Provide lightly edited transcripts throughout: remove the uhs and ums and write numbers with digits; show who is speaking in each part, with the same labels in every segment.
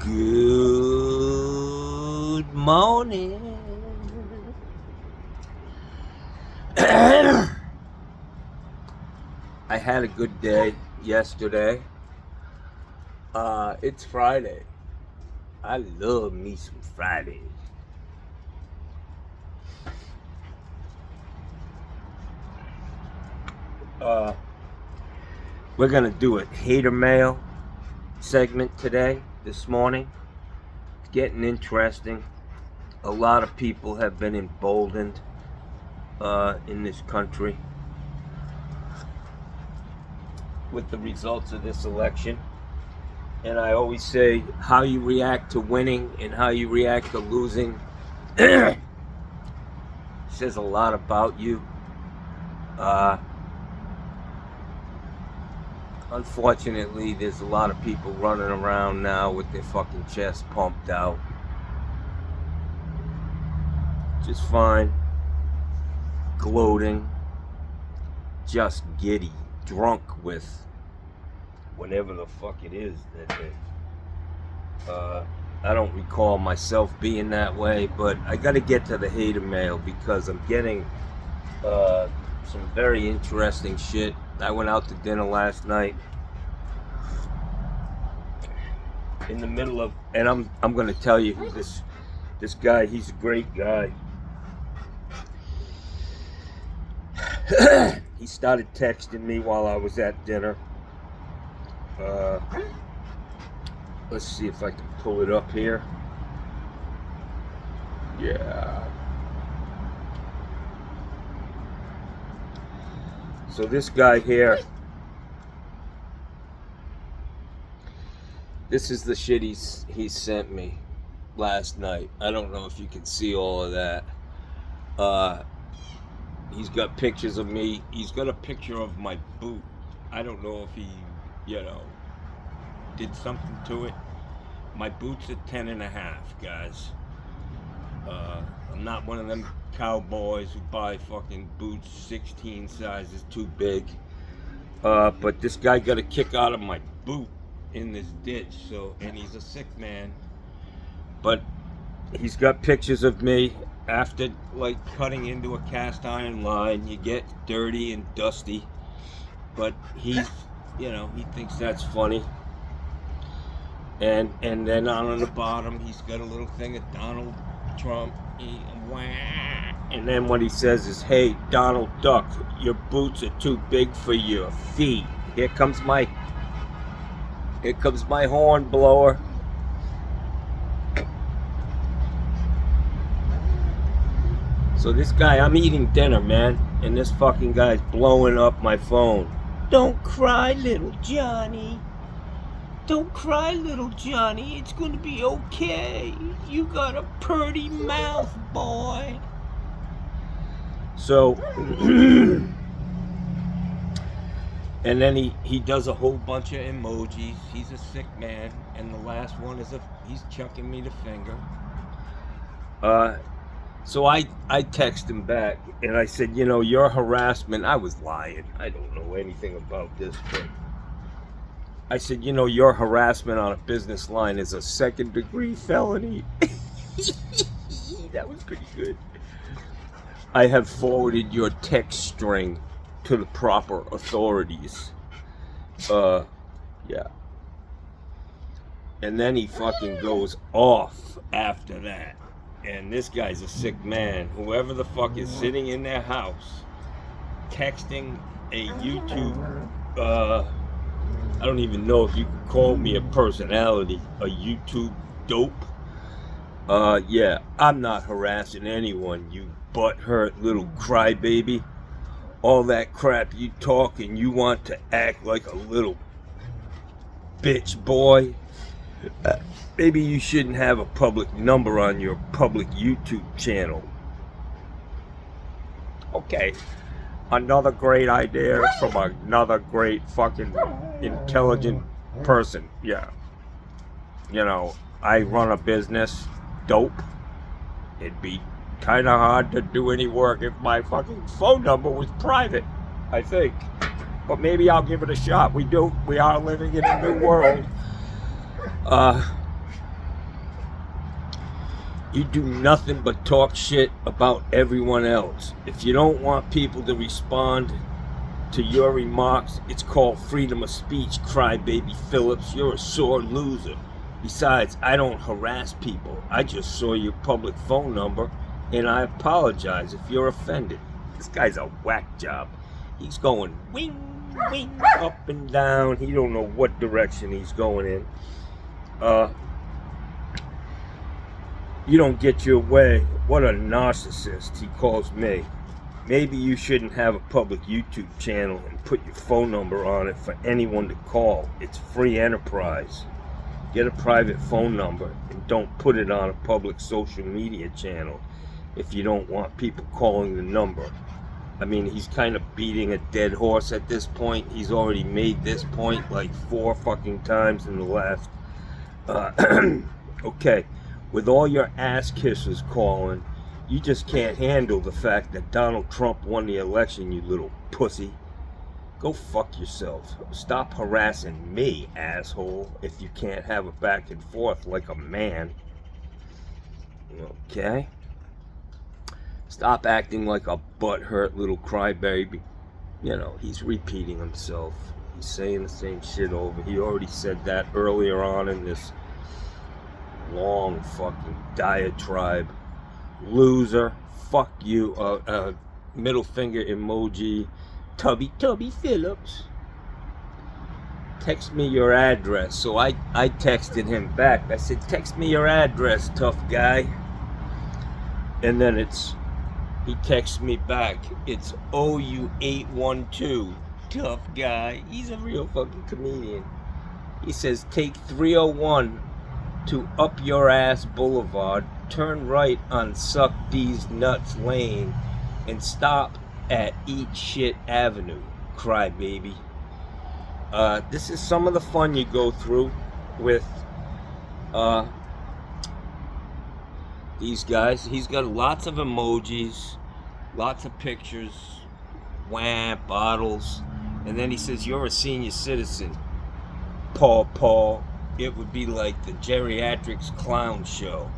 Speaker 1: Good morning. I had a good day yesterday. It's Friday. I love me some Fridays. We're gonna do a hater mail segment today, this morning. It's getting interesting. A lot of people have been emboldened in this country with the results of this election. And I always say how you react to winning and how you react to losing says a lot about you. Unfortunately, there's a lot of people running around now with their fucking chest pumped out. Just fine. Gloating. Just giddy. Drunk with whatever the fuck it is that they... I don't recall myself being that way, but I gotta get to the hater mail because I'm getting some very interesting shit. I went out to dinner last night in the middle of, and I'm gonna tell you who this guy, he's a great guy. He started texting me while I was at dinner. Let's see if I can pull it up here. Yeah. So this guy here, this is the shit he sent me last night. I don't know if you can see all of that. He's got pictures of me. He's got a picture of my boot. I don't know if he, did something to it. My boot's a 10.5, guys. I'm not one of them cowboys who buy fucking boots 16 sizes too big. But this guy got a kick out of my boot in this ditch, and he's a sick man. But he's got pictures of me after cutting into a cast iron line. You get dirty and dusty, but he's, he thinks that's funny. And then on the bottom, he's got a little thing of Donald Trump. And then what he says is, "Hey, Donald Duck, your boots are too big for your feet." Here comes my horn blower. So this guy, I'm eating dinner, man, and this fucking guy's blowing up my phone. "Don't cry, little Johnny. Don't cry, little Johnny. It's gonna be okay. You got a purty mouth, boy." So, and then he does a whole bunch of emojis. He's a sick man, and the last one is he's chucking me the finger. So I text him back, and I said, your harassment, I was lying. I don't know anything about this, but I said, your harassment on a business line is a 2nd-degree felony. That was pretty good. I have forwarded your text string to the proper authorities. Yeah. And then he fucking goes off after that. And this guy's a sick man. Whoever the fuck is sitting in their house texting a YouTube, I don't even know if you could call me a personality, a YouTube dope. Yeah, I'm not harassing anyone, you butthurt little crybaby. All that crap you talk and you want to act like a little bitch boy. Maybe you shouldn't have a public number on your public YouTube channel. Okay, another great idea from another great fucking intelligent person. Yeah. I run a business. Dope. It'd be kind of hard to do any work if my fucking phone number was private, I think. But maybe I'll give it a shot. We are living in a new world. You do nothing but talk shit about everyone else. If you don't want people to respond to your remarks, it's called freedom of speech, crybaby Phillips. You're a sore loser. Besides, I don't harass people. I just saw your public phone number, and I apologize if you're offended. This guy's a whack job. He's going wing, wing, up and down. He don't know what direction he's going in. You don't get your way. What a narcissist, he calls me. Maybe you shouldn't have a public YouTube channel and put your phone number on it for anyone to call. It's free enterprise. Get a private phone number and don't put it on a public social media channel if you don't want people calling the number. I mean, he's kind of beating a dead horse at this point. He's already made this point like 4 fucking times in the last... okay. With all your ass kissers calling, you just can't handle the fact that Donald Trump won the election, you little pussy. Go fuck yourself. Stop harassing me, asshole, if you can't have a back and forth like a man. Okay? Stop acting like a butthurt little crybaby. You know, he's repeating himself. He's saying the same shit over. He already said that earlier on in this long fucking diatribe. Loser, fuck you, middle finger emoji, Tubby Phillips. Text me your address. So I texted him back. I said, text me your address, tough guy. And then he texts me back, it's OU812, tough guy. He's a real fucking comedian. He says, take 301 to Up Your Ass Boulevard, turn right on Suck These Nuts Lane, and stop at Eat Shit Avenue, crybaby. This is some of the fun you go through with these guys. He's got lots of emojis, lots of pictures, bottles, and then he says, you're a senior citizen, Paul. It would be like the geriatrics clown show.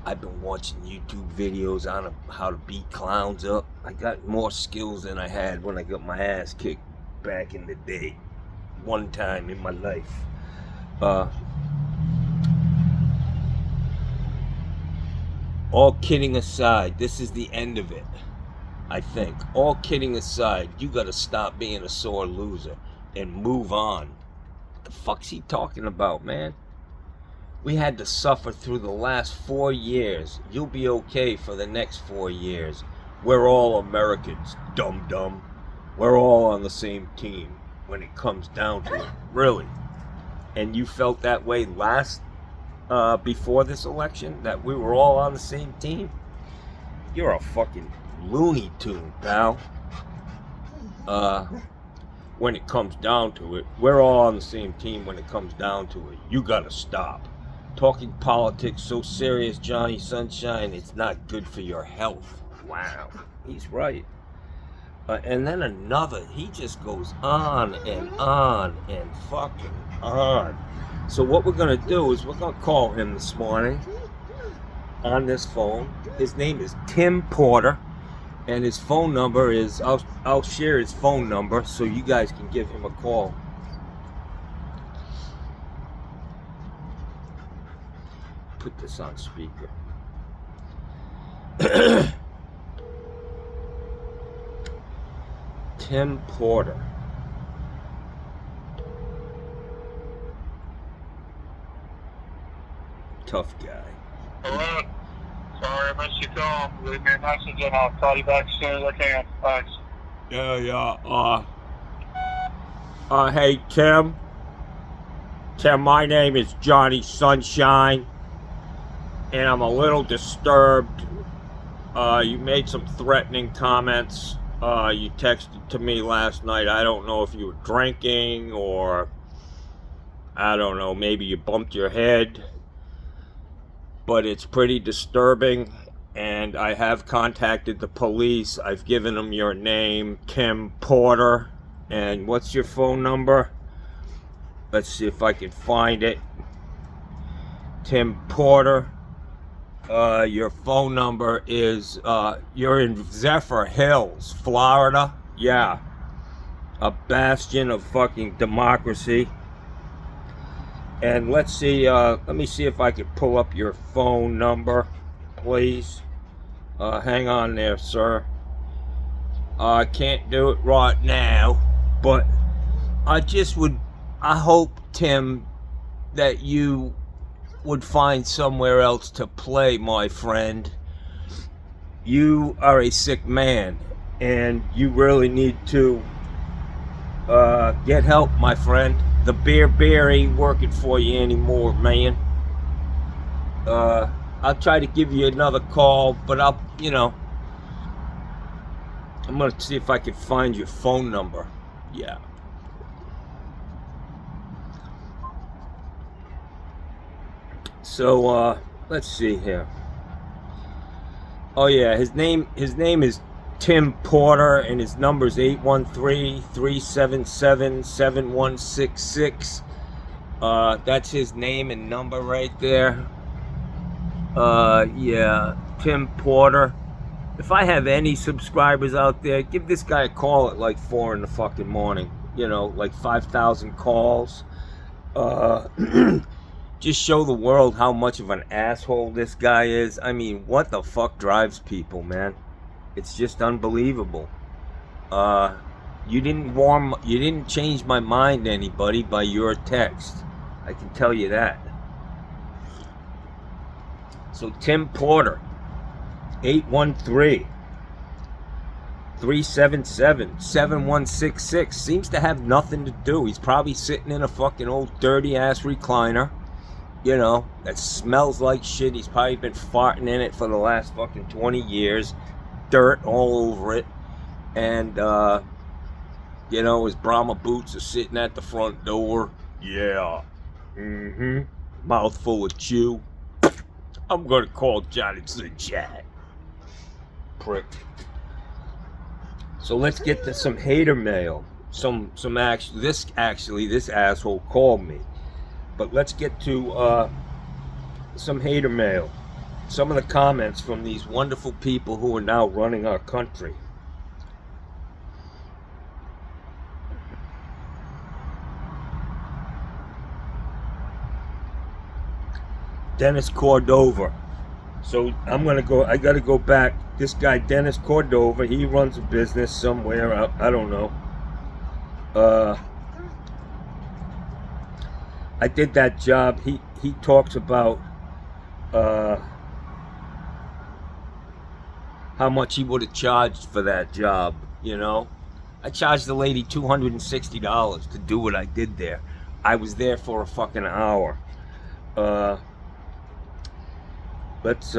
Speaker 1: I've been watching YouTube videos on how to beat clowns up. I got more skills than I had when I got my ass kicked back in the day. One time in my life. All kidding aside, this is the end of it, I think. All kidding aside, you gotta stop being a sore loser and move on. What the fuck's he talking about, man? We had to suffer through the last 4 years. You'll be okay for the next 4 years. We're all Americans, dum-dum. We're all on the same team when it comes down to it. Really. And you felt that way before this election? That we were all on the same team? You're a fucking Looney Tune, pal. When it comes down to it, we're all on the same team when it comes down to it. You gotta stop. Talking politics so serious, Johnny Sunshine, it's not good for your health. Wow, he's right. And then another, he just goes on and fucking on. So what we're gonna do is we're gonna call him this morning on this phone. His name is Tim Porter. And his phone number is, I'll share his phone number so you guys can give him a call. Put this on speaker. Tim Porter. Tough guy.
Speaker 2: Hello. Sorry I missed your call. Leave me a message and I'll call you back as soon as I can. Thanks.
Speaker 1: Yeah. Hey, Tim. Tim, my name is Johnny Sunshine. And I'm a little disturbed. You made some threatening comments. You texted to me last night. I don't know if you were drinking or... I don't know, maybe you bumped your head. But it's pretty disturbing, and I have contacted the police. I've given them your name, Tim Porter, and what's your phone number? Let's see if I can find it. Tim Porter. Your phone number is, you're in Zephyr Hills, Florida. Yeah. A bastion of fucking democracy. And let's see, let me see if I can pull up your phone number, please. Hang on there, sir. I can't do it right now, but I hope, Tim, that you would find somewhere else to play, my friend. You are a sick man, and you really need to get help, my friend. The bear ain't working for you anymore, man. I'll try to give you another call, but I'm gonna see if I can find your phone number. Yeah. So, let's see here. Oh yeah, his name is Tim Porter, and his number is 813-377-7166. That's his name and number right there. Yeah, Tim Porter. If I have any subscribers out there, give this guy a call at like 4 in the fucking morning. Like 5,000 calls. Just show the world how much of an asshole this guy is. I mean, what the fuck drives people, man? It's just unbelievable. You didn't change my mind, anybody, by your text. I can tell you that. So Tim Porter, 813-377-7166. Seems to have nothing to do. He's probably sitting in a fucking old dirty ass recliner, that smells like shit. He's probably been farting in it for the last fucking 20 years. Dirt all over it. And, his Brahma boots are sitting at the front door. Yeah. Mouthful of chew. I'm gonna call Jonathan Jack. Prick. So let's get to some hater mail. This asshole called me. But let's get to some hater mail. Some of the comments from these wonderful people who are now running our country. Dennis Cordova. So I gotta go back. This guy, Dennis Cordova, he runs a business somewhere. I don't know. I did that job. He talks about how much he would have charged for that job. I charged the lady $260 to do what I did there. I was there for a fucking hour. Let's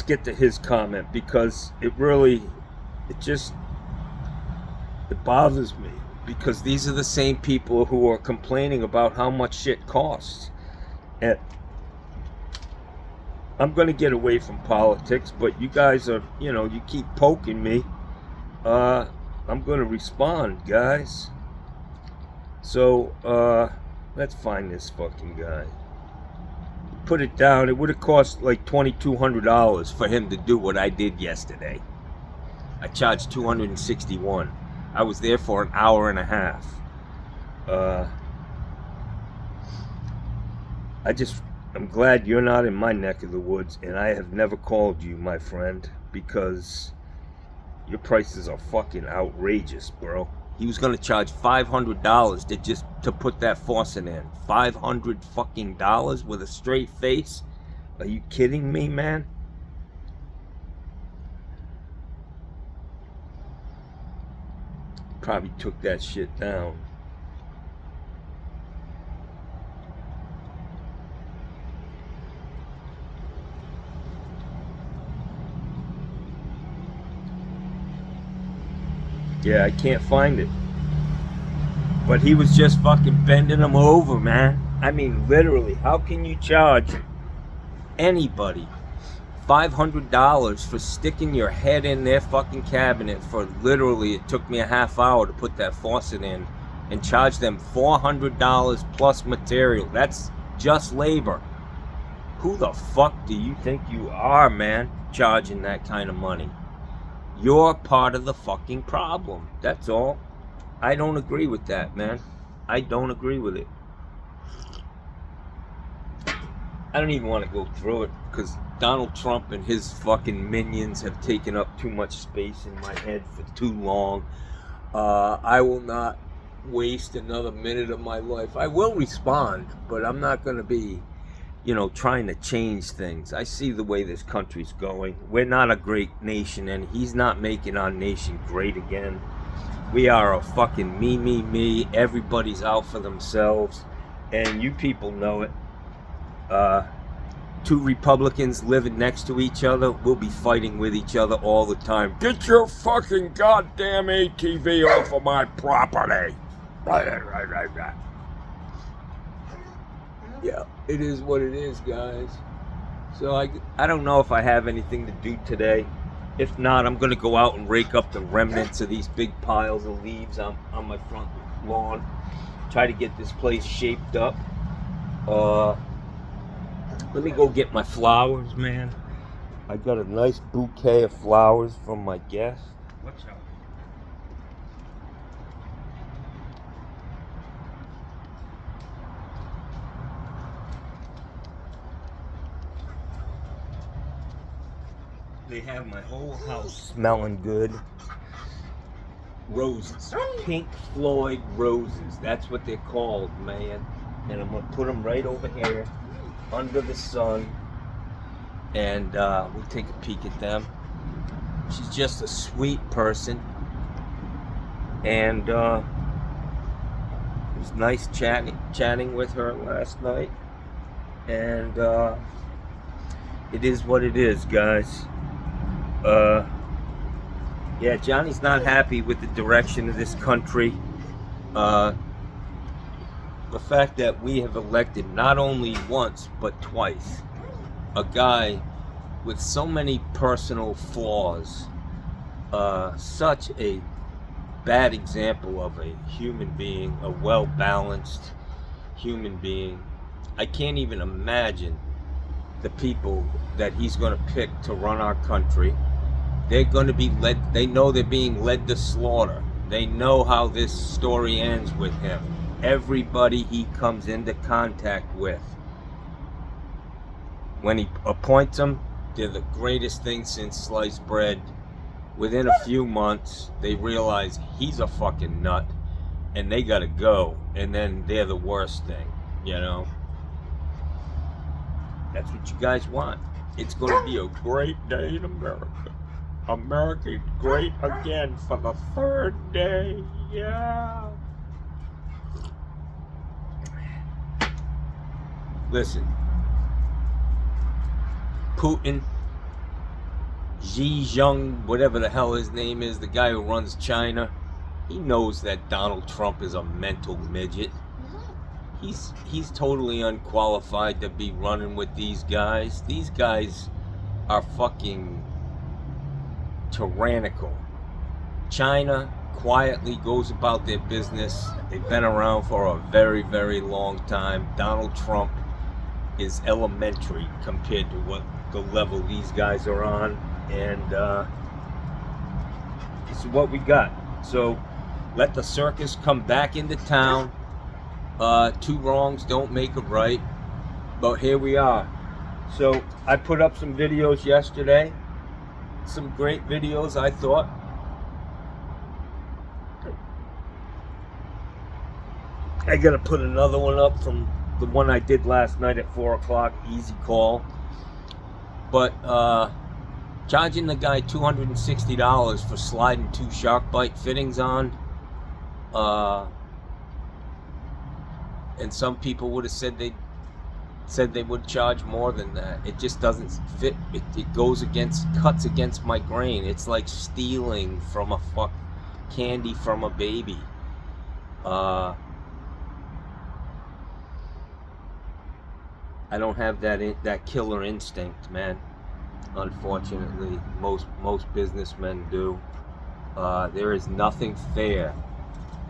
Speaker 1: get to his comment, because it bothers me, because these are the same people who are complaining about how much shit costs. And I'm gonna get away from politics, but you guys are, you keep poking me. I'm gonna respond, guys. So let's find this fucking guy. Put it down. It would have cost like $2,200 for him to do what I did yesterday. I charged $261. I was there for an hour and a half. I'm glad you're not in my neck of the woods, and I have never called you, my friend, because your prices are fucking outrageous, bro. He was gonna charge $500 to put that faucet in. $500 fucking dollars with a straight face? Are you kidding me, man? Probably took that shit down. Yeah, I can't find it. But he was just fucking bending them over, man. I mean, literally, how can you charge anybody $500 for sticking your head in their fucking cabinet for literally, it took me a half hour to put that faucet in, and charge them $400 plus material? That's just labor. Who the fuck do you think you are, man, charging that kind of money? You're part of the fucking problem. That's all. I don't agree with that, man. I don't agree with it. I don't even want to go through it because Donald Trump and his fucking minions have taken up too much space in my head for too long. I will not waste another minute of my life. I will respond, but I'm not going to be, trying to change things. I see the way this country's going. We're not a great nation, and he's not making our nation great again. We are a fucking me. Everybody's out for themselves, and you people know it. Two Republicans living next to each other will be fighting with each other all the time. Get your fucking goddamn ATV off of my property. Right. Yeah, it is what it is, guys. So I don't know if I have anything to do today. If not, I'm going to go out and rake up the remnants of these big piles of leaves on my front lawn. Try to get this place shaped up. Let me go get my flowers, man. I got a nice bouquet of flowers from my guest. Watch out. They have my whole house smelling good. Roses. Pink Floyd roses. That's what they're called, man. And I'm going to put them right over here under the sun. And we'll take a peek at them. She's just a sweet person. And it was nice chatting with her last night. And it is what it is, guys. Yeah, Johnny's not happy with the direction of this country. The fact that we have elected not only once but twice a guy with so many personal flaws, such a bad example of a human being, a well-balanced human being. I can't even imagine the people that he's going to pick to run our country. They're going to be led, they know they're being led to slaughter. They know how this story ends with him. Everybody he comes into contact with, when he appoints them, they're the greatest thing since sliced bread. Within a few months, they realize he's a fucking nut, and they gotta go, and then they're the worst thing, That's what you guys want. It's gonna be a great day in America. America great again for the third day, yeah. Listen, Putin, Xi Jinping, whatever the hell his name is, the guy who runs China, he knows that Donald Trump is a mental midget. He's totally unqualified to be running with these guys. These guys are fucking tyrannical. China quietly goes about their business. They've been around for a very, very long time. Donald Trump is elementary compared to what the level these guys are on, and this is what we got. So let the circus come back into town. Two wrongs don't make a right, but here we are. So I put up some videos yesterday, some great videos, I thought. I gotta put another one up from the one I did last night at 4 o'clock, easy call. But charging the guy $260 for sliding 2 shark bite fittings on, and some people would have said they would charge more than that. It just doesn't fit. It goes cuts against my grain. It's like stealing from candy from a baby. I don't have that killer instinct, man. Unfortunately, most businessmen do. There is nothing fair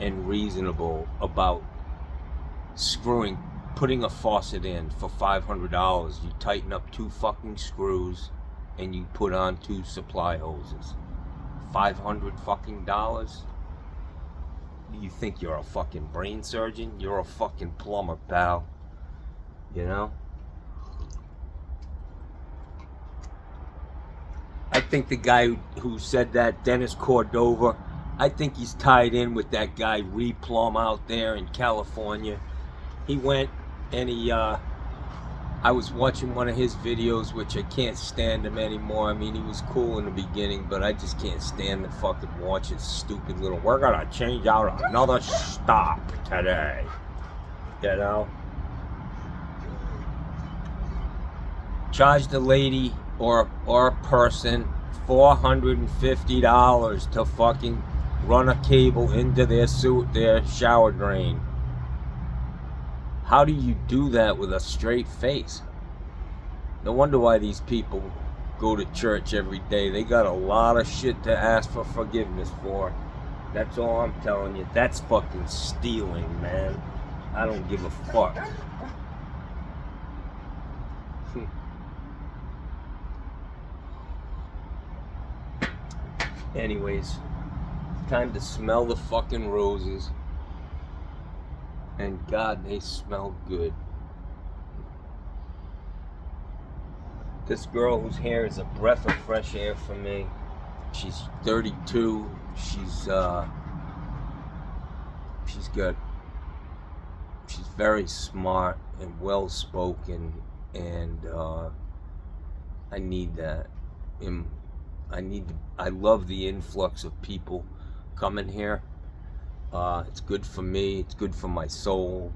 Speaker 1: and reasonable about screwing putting a faucet in for $500. You tighten up 2 fucking screws and you put on 2 supply hoses. $500 fucking dollars? You think you're a fucking brain surgeon? You're a fucking plumber, pal. You know? I think the guy who said that, Dennis Cordova, I think he's tied in with that guy Reed Plum out there in California. He went and I was watching one of his videos, which I can't stand him anymore. I mean, he was cool in the beginning, but I just can't stand to fucking watch his stupid little, we're gonna change out another stop today. You know? Charge the lady or a person $450 to fucking run a cable into their shower drain. How do you do that with a straight face? No wonder why these people go to church every day. They got a lot of shit to ask for forgiveness for. That's all I'm telling you. That's fucking stealing, man. I don't give a fuck. Anyways, time to smell the fucking roses. And God, they smell good. This girl whose hair is a breath of fresh air for me. She's 32. She's very smart and well spoken, and I need that. I love the influx of people coming here. It's good for me, it's good for my soul,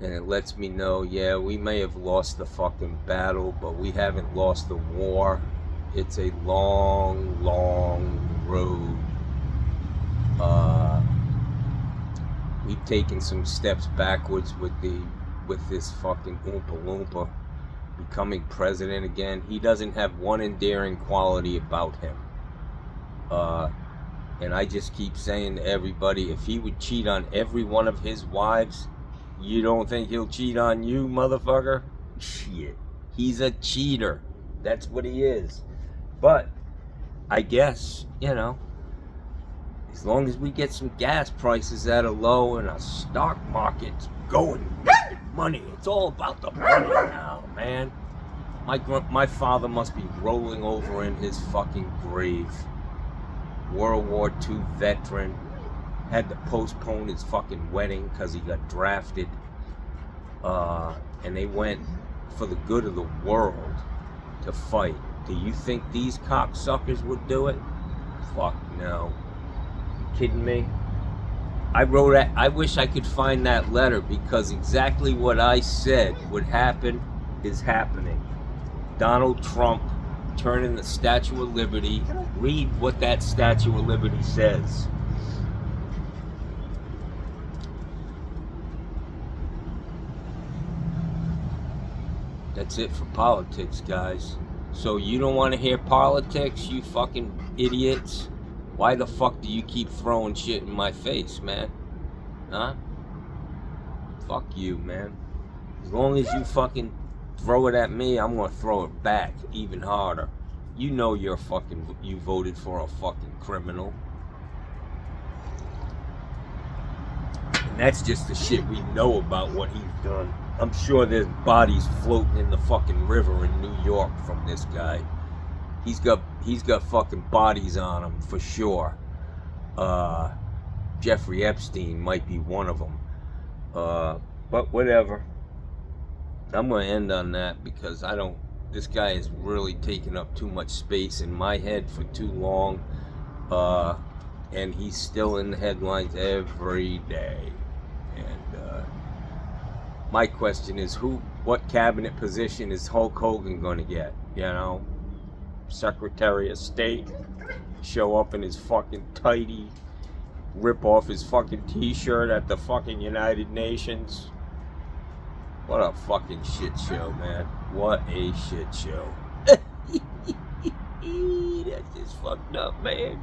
Speaker 1: and it lets me know, yeah, we may have lost the fucking battle, but we haven't lost the war. It's a long, long road. We've taken some steps backwards with this fucking Oompa Loompa becoming president again. He doesn't have one endearing quality about him. And I just keep saying to everybody, if he would cheat on every one of his wives, you don't think he'll cheat on you, motherfucker? Shit. He's a cheater. That's what he is. But I guess, you know, as long as we get some gas prices that are low and our stock market's going money. It's all about the money now, man. My father must be rolling over in his fucking grave. World War II veteran, had to postpone his fucking wedding because he got drafted, and they went for the good of the world to fight. Do you think these cocksuckers would do it? Fuck no. You kidding me? I wish I could find that letter, because exactly what I said would happen is happening. Donald Trump turning the Statue of Liberty. Read what that Statue of Liberty says. That's it for politics, guys. So you don't want to hear politics, you fucking idiots? Why the fuck do you keep throwing shit in my face, man? Huh? Fuck you, man. As long as you fucking throw it at me, I'm gonna throw it back even harder. You know you voted for a fucking criminal. And that's just the shit we know about what he's done. I'm sure there's bodies floating in the fucking river in New York from this guy. He's got fucking bodies on him for sure. Jeffrey Epstein might be one of them. But whatever. I'm gonna end on that, because this guy has really taken up too much space in my head for too long. And he's still in the headlines every day. And my question is, what cabinet position is Hulk Hogan gonna get? You know? Secretary of State, show up in his fucking tighty, rip off his fucking t-shirt at the fucking United Nations. What a fucking shit show, man. What a shit show. That's just fucked up, man.